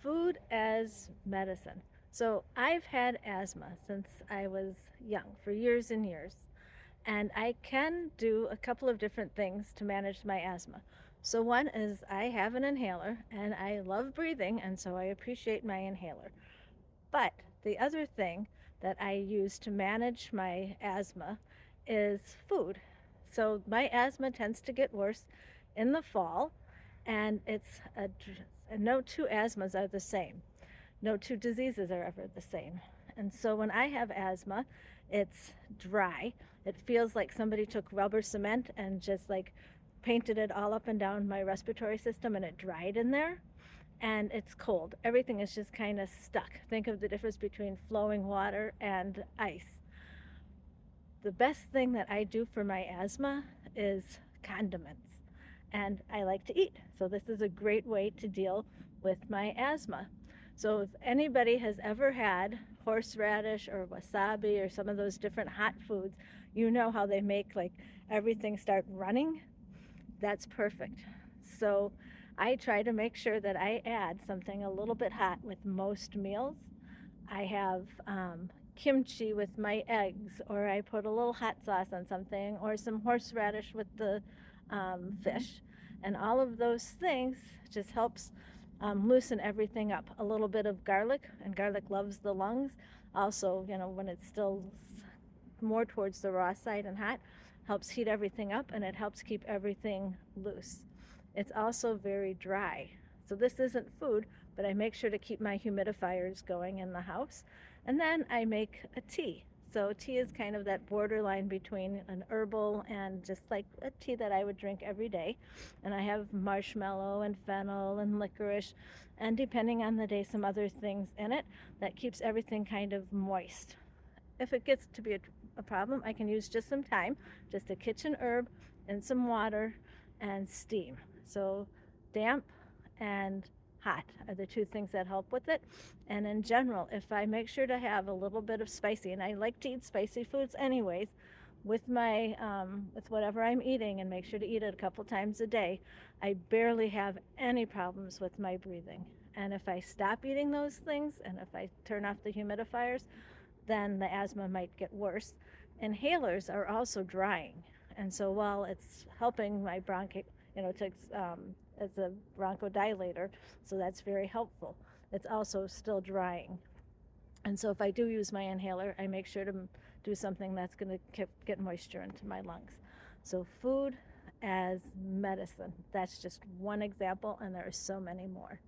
Food as medicine. So I've had asthma since I was young, for years and years. And I can do a couple of different things to manage my asthma. So, one is I have an inhaler and I love breathing, and so I appreciate my inhaler. But the other thing that I use to manage my asthma is food. So, my asthma tends to get worse in the fall, and no two asthmas are the same. No two diseases are ever the same. And so when I have asthma, it's dry. It feels like somebody took rubber cement and just like painted it all up and down my respiratory system and it dried in there. And it's cold. Everything is just kind of stuck. Think of the difference between flowing water and ice. The best thing that I do for my asthma is condiments. And I like to eat. So this is a great way to deal with my asthma. So if anybody has ever had horseradish or wasabi or some of those different hot foods, you know how they make like everything start running. That's perfect. So I try to make sure that I add something a little bit hot with most meals. I have kimchi with my eggs, or I put a little hot sauce on something, or some horseradish with the fish. And all of those things just helps loosen everything up. A little bit of garlic, and garlic loves the lungs. Also, when it's still more towards the raw side and hot, helps heat everything up and it helps keep everything loose. It's also very dry. So this isn't food, but I make sure to keep my humidifiers going in the house. And then I make a tea. So tea is kind of that borderline between an herbal and just like a tea that I would drink every day. And I have marshmallow and fennel and licorice and depending on the day some other things in it that keeps everything kind of moist. If it gets to be a problem, I can use just some thyme, just a kitchen herb and some water and steam. So damp and hot are the two things that help with it. And in general, if I make sure to have a little bit of spicy, and I like to eat spicy foods anyways, with my with whatever I'm eating, and make sure to eat it a couple times a day, I barely have any problems with my breathing. And if I stop eating those things, and if I turn off the humidifiers, then the asthma might get worse. Inhalers are also drying, and so while it's helping my bronchi, to as a bronchodilator, so that's very helpful. It's also still drying. And so if I do use my inhaler, I make sure to do something that's going to get moisture into my lungs. So food as medicine, that's just one example, and there are so many more.